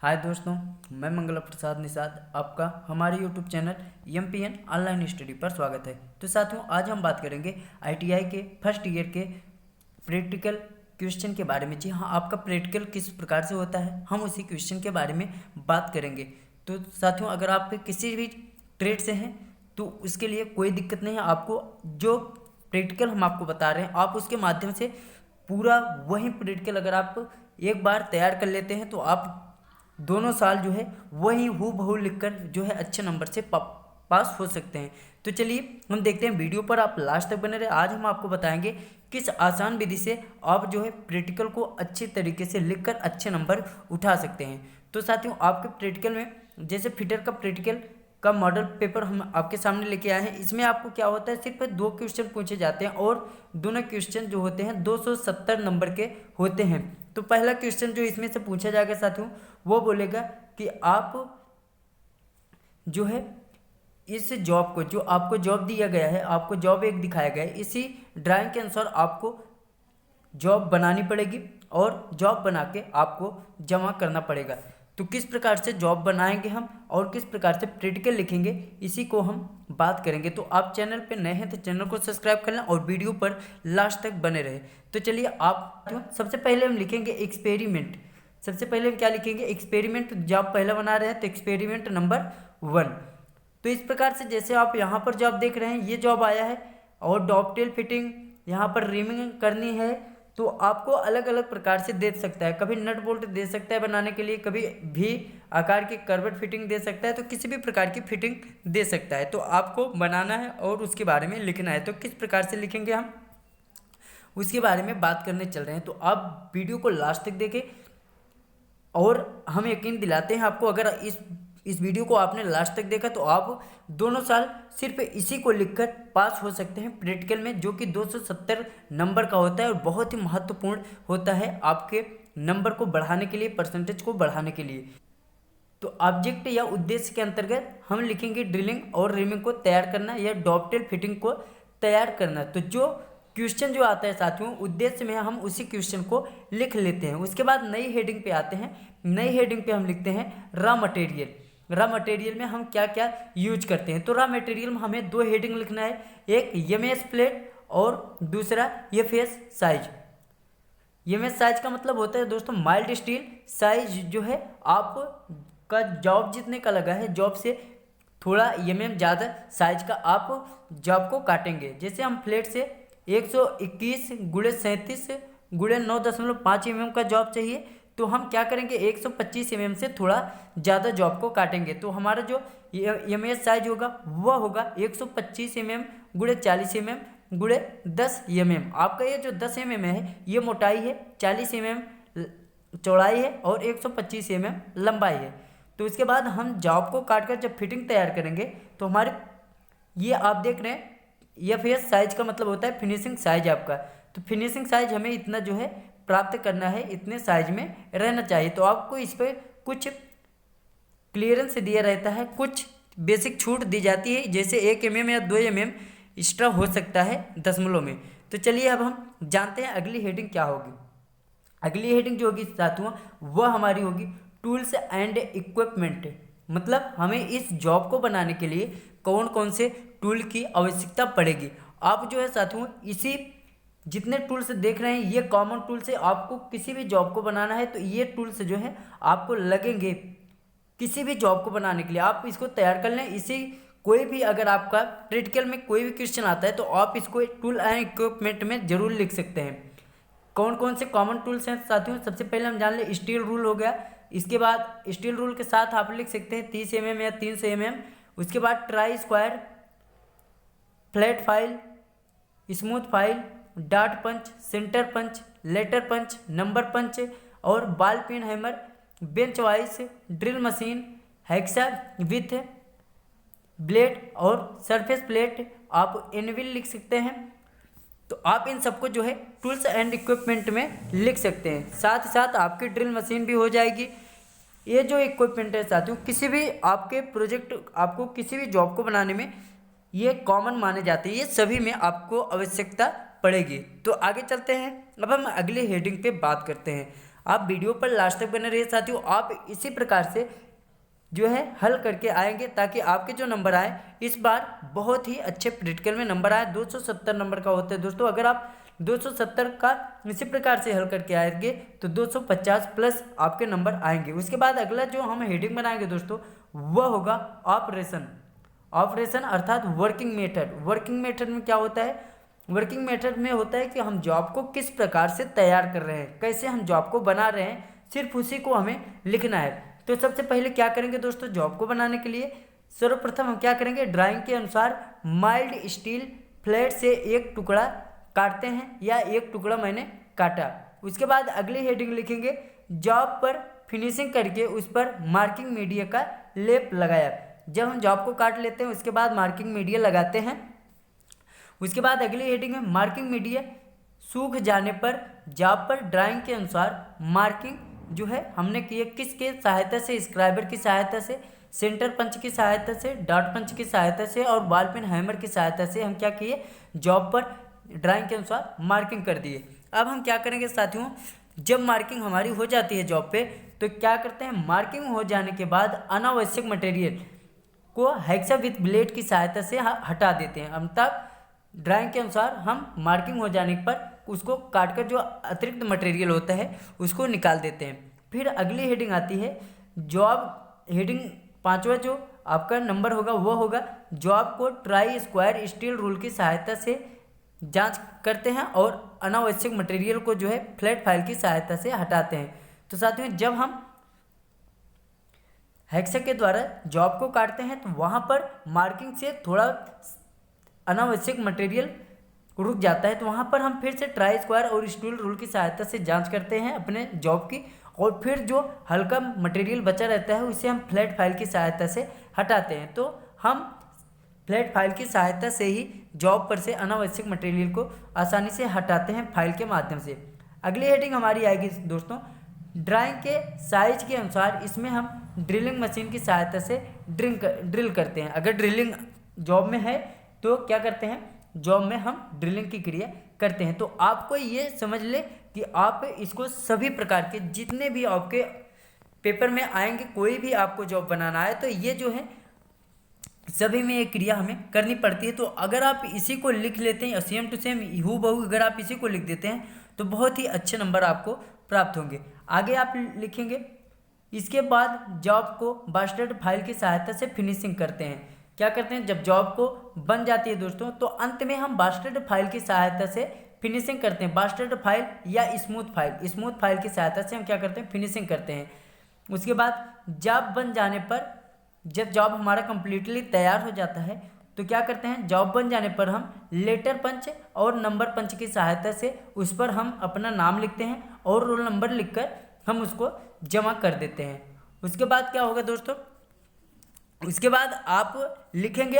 हाय दोस्तों, मैं मंगला प्रसाद निषाद आपका हमारे YouTube channel MPN online study पर स्वागत है। तो साथियों, आज हम बात करेंगे ITI के फर्स्ट ईयर के प्रैक्टिकल क्वेश्चन के बारे में। जी हाँ, आपका प्रैक्टिकल किस प्रकार से होता है, हम उसी क्वेश्चन के बारे में बात करेंगे। तो साथियों, अगर आप किसी भी ट्रेड से हैं तो उसके लिए कोई दिक्कत नहीं है। आपको जो प्रैक्टिकल हम आपको बता रहे हैं, आप उसके माध्यम से पूरा वही प्रैक्टिकल अगर आप एक बार तैयार कर लेते हैं तो आप दोनों साल जो है वही हूबहू लिखकर जो है अच्छे नंबर से पास हो सकते हैं। तो चलिए हम देखते हैं, वीडियो पर आप लास्ट तक बने रहे। आज हम आपको बताएंगे किस आसान विधि से आप जो है प्रैक्टिकल को अच्छे तरीके से लिखकर अच्छे नंबर उठा सकते हैं। तो साथियों, आपके प्रैक्टिकल में जैसे फिटर का प्रैक्टिकल का मॉडल पेपर हम आपके सामने लेके आए हैं। इसमें आपको क्या होता है, सिर्फ 2 क्वेश्चन पूछे जाते हैं और दोनों क्वेश्चन जो होते हैं 270 नंबर के होते हैं। तो पहला क्वेश्चन जो इसमें से पूछा जाएगा साथियों, वो बोलेगा कि आप जो है इस जॉब को, जो आपको जॉब दिया गया है, आपको जॉब एक दिखाया गया है, इसी ड्राइंग के अनुसार आपको जॉब बनानी पड़ेगी और जॉब बना के आपको जमा करना पड़ेगा। तो किस प्रकार से जॉब बनाएंगे हम और किस प्रकार से प्रैक्टिकल लिखेंगे, इसी को हम बात करेंगे। तो आप चैनल पे नए हैं तो चैनल को सब्सक्राइब कर लें और वीडियो पर लास्ट तक बने रहे। तो चलिए, आप सबसे पहले हम लिखेंगे एक्सपेरिमेंट। सबसे पहले हम क्या लिखेंगे, एक्सपेरिमेंट। जॉब पहला बना रहे हैं तो एक्सपेरिमेंट नंबर 1। तो इस प्रकार से जैसे आप यहाँ पर जॉब देख रहे हैं, ये जॉब आया है और डॉपटेल फिटिंग यहाँ पर रिमिंग करनी है। तो आपको अलग अलग प्रकार से दे सकता है, कभी नट बोल्ट दे सकता है बनाने के लिए, कभी भी आकार की कर्वेट फिटिंग दे सकता है, तो किसी भी प्रकार की फिटिंग दे सकता है। तो आपको बनाना है और उसके बारे में लिखना है। तो किस प्रकार से लिखेंगे हम, उसके बारे में बात करने चल रहे हैं। तो आप वीडियो को लास्ट तक देखें और हम यकीन दिलाते हैं आपको, अगर इस वीडियो को आपने लास्ट तक देखा तो आप दोनों साल सिर्फ इसी को लिखकर पास हो सकते हैं प्रैक्टिकल में, जो कि 270 नंबर का होता है और बहुत ही महत्वपूर्ण होता है आपके नंबर को बढ़ाने के लिए, परसेंटेज को बढ़ाने के लिए। तो ऑब्जेक्ट या उद्देश्य के अंतर्गत हम लिखेंगे ड्रिलिंग और रिमिंग को तैयार करना या डॉपटेल फिटिंग को तैयार करना। तो जो क्वेश्चन जो आता है साथियों उद्देश्य में, हम उसी क्वेश्चन को लिख लेते हैं। उसके बाद नई हेडिंग पे आते हैं। नई हेडिंग पे हम लिखते हैं रॉ मटेरियल। रॉ मटेरियल में हम क्या क्या यूज करते हैं। तो रॉ मटेरियल में हमें 2 हेडिंग लिखना है, एक एमएस प्लेट और दूसरा एफएस साइज। एमएस साइज का मतलब होता है दोस्तों माइल्ड स्टील। साइज जो है आप का जॉब जितने का लगा है, जॉब से थोड़ा ज़्यादा साइज का आप जॉब को काटेंगे। जैसे हम फ्लेट से 121 गुणे 37 गुणे 9.5 mm का जॉब चाहिए, तो हम क्या करेंगे 125 mm से थोड़ा ज़्यादा जॉब को काटेंगे। तो हमारा जो एमएस साइज होगा वह होगा 125 mm गुणे 40 mm गुणे 10 mm। आपका ये जो 10 mm है ये मोटाई है, 40 mm चौड़ाई है और 125 mm लंबाई है। तो इसके बाद हम जॉब को काट कर जब फिटिंग तैयार करेंगे तो हमारे ये आप देख रहे हैं एफएस साइज का मतलब होता है फिनिशिंग साइज आपका। तो फिनिशिंग साइज हमें इतना जो है प्राप्त करना है, इतने साइज में रहना चाहिए। तो आपको इस पर कुछ क्लियरेंस दिया रहता है, कुछ बेसिक छूट दी जाती है, जैसे 1 mm या 2 mm एक्स्ट्रा हो सकता है दशमलव में। तो चलिए अब हम जानते हैं अगली हेडिंग क्या होगी। अगली हेडिंग जो होगी साथियों वह हमारी होगी टूल्स एंड इक्विपमेंट। मतलब हमें इस जॉब को बनाने के लिए कौन कौन से टूल की आवश्यकता पड़ेगी। आप जो है साथियों इसी जितने टूल्स देख रहे हैं ये कॉमन टूल्स है। आपको किसी भी जॉब को बनाना है तो ये टूल्स जो है आपको लगेंगे किसी भी जॉब को बनाने के लिए। आप इसको तैयार कर लें। इसी कोई भी अगर आपका प्रैक्टिकल में कोई भी क्वेश्चन आता है तो आप इसको टूल एंड इक्विपमेंट में जरूर लिख सकते हैं। कौन कौन से कॉमन टूल्स हैं साथियों, सबसे पहले हम जान लें स्टील रूल हो गया। इसके बाद स्टील रूल के साथ आप लिख सकते हैं 30 mm या 300 mm। उसके बाद try square, flat file, smooth file, dart punch, centre punch, letter punch, number punch और ball peen hammer, bench vice, drill machine, hacksaw with blade और सरफेस प्लेट। आप एनविल लिख सकते हैं। तो आप इन सबको जो है टूल्स एंड इक्विपमेंट में लिख सकते हैं। साथ ही साथ आपकी ड्रिल मशीन भी हो जाएगी। ये जो इक्विपमेंट है साथियों किसी भी आपके प्रोजेक्ट, आपको किसी भी जॉब को बनाने में ये कॉमन माने जाते हैं, ये सभी में आपको आवश्यकता पड़ेगी। तो आगे चलते हैं, अब हम अगली हेडिंग पे बात करते हैं। आप वीडियो पर लास्ट तक बने रहिए साथियों। आप इसी प्रकार से जो है हल करके आएंगे ताकि आपके जो नंबर आए इस बार बहुत ही अच्छे प्रैक्टिकल में नंबर आए। 270 नंबर का होता है दोस्तों। अगर आप 270 का इसी प्रकार से हल करके आएंगे तो 250 प्लस आपके नंबर आएंगे। उसके बाद अगला जो हम हेडिंग बनाएंगे दोस्तों वह होगा ऑपरेशन। ऑपरेशन अर्थात वर्किंग मेथड। वर्किंग मेथड में क्या होता है? वर्किंग मेथड में होता है कि हम जॉब को किस प्रकार से तैयार कर रहे हैं, कैसे हम जॉब को बना रहे हैं, सिर्फ उसी को हमें लिखना है। तो सबसे पहले क्या करेंगे दोस्तों, जॉब को बनाने के लिए सर्वप्रथम हम क्या करेंगे, ड्राइंग के अनुसार माइल्ड स्टील फ्लैट से एक टुकड़ा काटते हैं या एक टुकड़ा मैंने काटा। उसके बाद अगली हेडिंग लिखेंगे जॉब पर फिनिशिंग करके उस पर मार्किंग मीडिया का लेप लगाया। जब हम जॉब को काट लेते हैं उसके बाद मार्किंग मीडिया लगाते हैं। उसके बाद अगली हेडिंग है मार्किंग मीडिया सूख जाने पर जॉब पर ड्राइंग के अनुसार मार्किंग जो है हमने किए किसके सहायता से, स्क्राइबर की सहायता से, सेंटर पंच की सहायता से, डॉट पंच की सहायता से और बॉल पेन हैमर की सहायता से हम क्या किए, जॉब पर ड्राइंग के अनुसार मार्किंग कर दिए। अब हम क्या करेंगे साथियों, जब मार्किंग हमारी हो जाती है जॉब पे तो क्या करते हैं, मार्किंग हो जाने के बाद अनावश्यक मटेरियल को हेक्सा विथ ब्लेड की सहायता से हटा देते हैं। तब ड्राइंग के अनुसार हम मार्किंग हो जाने पर उसको काटकर जो अतिरिक्त मटेरियल होता है उसको निकाल देते हैं। फिर अगली हेडिंग आती है जॉब हेडिंग। पांचवा जो आपका नंबर होगा वो होगा जॉब को ट्राई स्क्वायर स्टील रूल की सहायता से जांच करते हैं और अनावश्यक मटेरियल को जो है फ्लैट फाइल की सहायता से हटाते हैं। तो साथियों जब हम हेक्सा के द्वारा जॉब को काटते हैं तो वहाँ पर मार्किंग से थोड़ा अनावश्यक मटेरियल रुक जाता है, तो वहाँ पर हम फिर से ट्राई स्क्वायर और स्टील रूल की सहायता से जांच करते हैं अपने जॉब की और फिर जो हल्का मटेरियल बचा रहता है उसे हम फ्लैट फाइल की सहायता से हटाते हैं। तो हम फ्लैट फाइल की सहायता से ही जॉब पर से अनावश्यक मटेरियल को आसानी से हटाते हैं फाइल के माध्यम से। अगली हेडिंग हमारी आएगी दोस्तों ड्राइंग के साइज के अनुसार। इसमें हम ड्रिलिंग मशीन की सहायता से ड्रिल करते हैं। अगर ड्रिलिंग जॉब में है तो क्या करते हैं, जॉब में हम ड्रिलिंग की क्रिया करते हैं। तो आपको ये समझ ले कि आप इसको सभी प्रकार के जितने भी आपके पेपर में आएंगे, कोई भी आपको जॉब बनाना है तो ये जो है सभी में एक क्रिया हमें करनी पड़ती है। तो अगर आप इसी को लिख लेते हैं सेम टू सेम हूबहू अगर आप इसी को लिख देते हैं तो बहुत ही अच्छे नंबर आपको प्राप्त होंगे। आगे आप लिखेंगे इसके बाद जॉब को बास्टर्ड फाइल की सहायता से फिनिशिंग करते हैं। क्या करते हैं, जब जॉब को बन जाती है दोस्तों तो अंत में हम बास्टर्ड फाइल की सहायता से फिनिशिंग करते हैं। बास्टर्ड फाइल या स्मूथ फाइल की सहायता से हम क्या करते हैं, फिनिशिंग करते हैं। उसके बाद जॉब बन जाने पर, जब जॉब हमारा कंप्लीटली तैयार हो जाता है तो क्या करते हैं, जॉब बन जाने पर हम लेटर पंच और नंबर पंच की सहायता से उस पर हम अपना नाम लिखते हैं और रोल नंबर लिखकर हम उसको जमा कर देते हैं। उसके बाद क्या होगा दोस्तों, उसके बाद आप लिखेंगे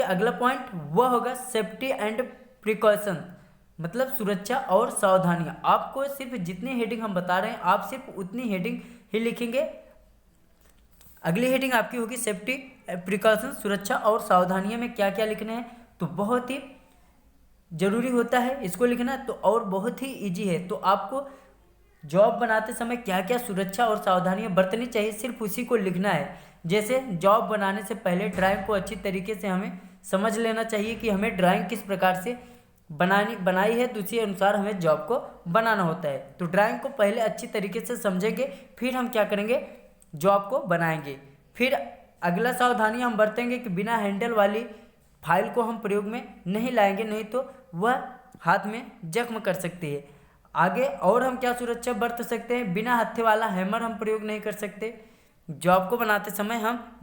अगला पॉइंट वह होगा सेफ्टी एंड प्रिकॉशन, मतलब सुरक्षा और सावधानियां। आपको सिर्फ जितनी हेडिंग हम बता रहे हैं आप सिर्फ उतनी हेडिंग ही लिखेंगे। अगली हेडिंग आपकी होगी सेफ्टी प्रिकॉशन, सुरक्षा और सावधानियां में क्या क्या लिखना है। तो बहुत ही जरूरी होता है इसको लिखना, तो और बहुत ही इजी है। तो आपको जॉब बनाते समय क्या क्या सुरक्षा और सावधानियां बरतनी चाहिए सिर्फ उसी को लिखना है। जैसे जॉब बनाने से पहले ड्राइंग को अच्छी तरीके से हमें समझ लेना चाहिए कि हमें ड्राइंग किस प्रकार से बनाई है, तो उसी अनुसार हमें जॉब को बनाना होता है। तो ड्राइंग को पहले अच्छी तरीके से समझेंगे फिर हम क्या करेंगे, जॉब को बनाएंगे। फिर अगला सावधानी हम बरतेंगे कि बिना हैंडल वाली फाइल को हम प्रयोग में नहीं लाएंगे, नहीं तो वह हाथ में जख्म कर सकती है। आगे और हम क्या सुरक्षा बरत सकते हैं, बिना हत्थे वाला हैमर हम प्रयोग नहीं कर सकते। जॉब को बनाते समय हम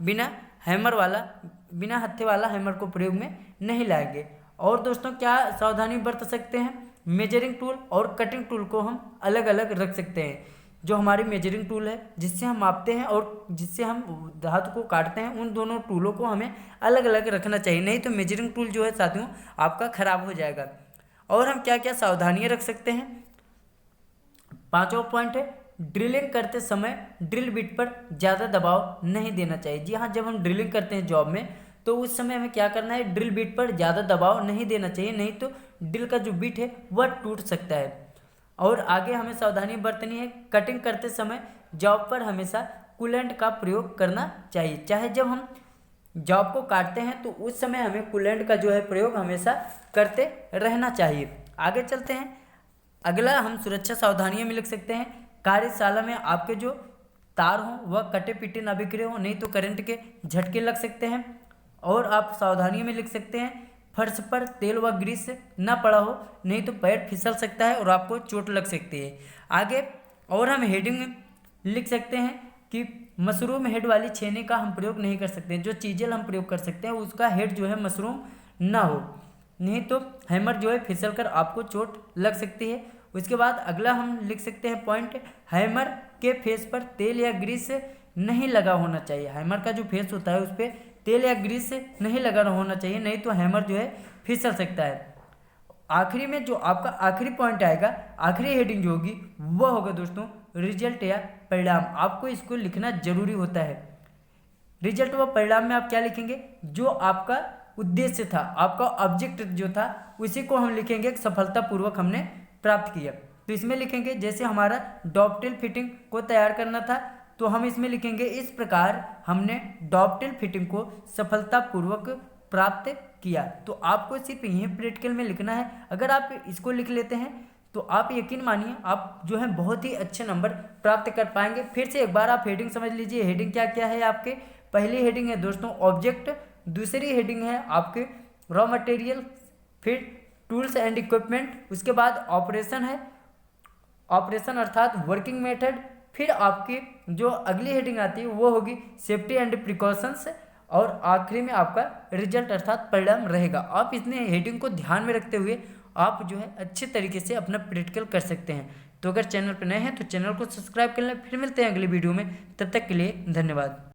बिना हत्थे वाला हैमर को प्रयोग में नहीं लाएंगे। और दोस्तों क्या सावधानी बरत सकते हैं, मेजरिंग टूल और कटिंग टूल को हम अलग अलग रख सकते हैं। जो हमारी मेजरिंग टूल है जिससे हम मापते हैं और जिससे हम धातु को काटते हैं, उन दोनों टूलों को हमें अलग अलग रखना चाहिए, नहीं तो मेजरिंग टूल जो है साथियों आपका खराब हो जाएगा। और हम क्या क्या सावधानियां रख सकते हैं, पांचवा पॉइंट है ड्रिलिंग करते समय ड्रिल बिट पर ज़्यादा दबाव नहीं देना चाहिए। जी हाँ, जब हम ड्रिलिंग करते हैं जॉब में तो उस समय हमें क्या करना है, ड्रिल बिट पर ज़्यादा दबाव नहीं देना चाहिए, नहीं तो ड्रिल का जो बिट है वह टूट सकता है। और आगे हमें सावधानी बरतनी है, कटिंग करते समय जॉब पर हमेशा कूलेंट का प्रयोग करना चाहिए। चाहे जब हम जॉब को काटते हैं तो उस समय हमें कूलेंट का जो है प्रयोग हमेशा करते रहना चाहिए। आगे चलते हैं। अगला हम सुरक्षा सावधानियां में लिख सकते हैं, कार्यशाला में आपके जो तार हों वह कटे पिटे ना बिखरे हों, नहीं तो करंट के झटके लग सकते हैं। और आप सावधानियों में लिख सकते हैं, फर्श पर तेल व ग्रीस ना पड़ा हो, नहीं तो पैर फिसल सकता है और आपको चोट लग सकती है। आगे और हम हेडिंग में लिख सकते हैं कि मशरूम हेड वाली छेनी का हम प्रयोग नहीं कर सकते। जो चीज़ें हम प्रयोग कर सकते हैं उसका हेड जो है मशरूम ना हो, नहीं तो हैमर जो है फिसल कर आपको चोट लग सकती है। उसके बाद अगला हम लिख सकते हैं पॉइंट, हैमर के फेस पर तेल या ग्रीस नहीं लगा होना चाहिए। हैमर का जो फेस होता है उस पर तेल या ग्रीस नहीं लगा होना चाहिए, नहीं तो हैमर जो है फिसल सकता है। आखिरी में जो आपका आखिरी पॉइंट आएगा, आखिरी हेडिंग जो होगी वह होगा दोस्तों रिजल्ट या परिणाम। आपको इसको लिखना जरूरी होता है। रिजल्ट व परिणाम में आप क्या लिखेंगे, जो आपका उद्देश्य था, आपका ऑब्जेक्ट जो था उसी को हम लिखेंगे सफलतापूर्वक हमने प्राप्त किया। तो इसमें लिखेंगे जैसे हमारा डॉवटेल फिटिंग को तैयार करना था, तो हम इसमें लिखेंगे इस प्रकार हमने डॉवटेल फिटिंग को सफलतापूर्वक प्राप्त किया। तो आपको सिर्फ यही प्रैक्टिकल में लिखना है। अगर आप इसको लिख लेते हैं तो आप यकीन मानिए आप जो है बहुत ही अच्छे नंबर प्राप्त कर पाएंगे। फिर से एक बार आप हेडिंग समझ लीजिए। हेडिंग क्या क्या है आपके, पहली हेडिंग है दोस्तों ऑब्जेक्ट, दूसरी हेडिंग है आपके रॉ मटेरियल, फिर टूल्स एंड इक्विपमेंट, उसके बाद ऑपरेशन है, ऑपरेशन अर्थात वर्किंग मेथड, फिर आपकी जो अगली हेडिंग आती है वो होगी सेफ्टी एंड प्रिकॉशंस, और आखिरी में आपका रिजल्ट अर्थात परिणाम रहेगा। आप इसने हेडिंग को ध्यान में रखते हुए आप जो है अच्छे तरीके से अपना प्रैक्टिकल कर सकते हैं। तो अगर चैनल पर नए हैं तो चैनल को सब्सक्राइब कर लें। फिर मिलते हैं अगली वीडियो में, तब तक के लिए धन्यवाद।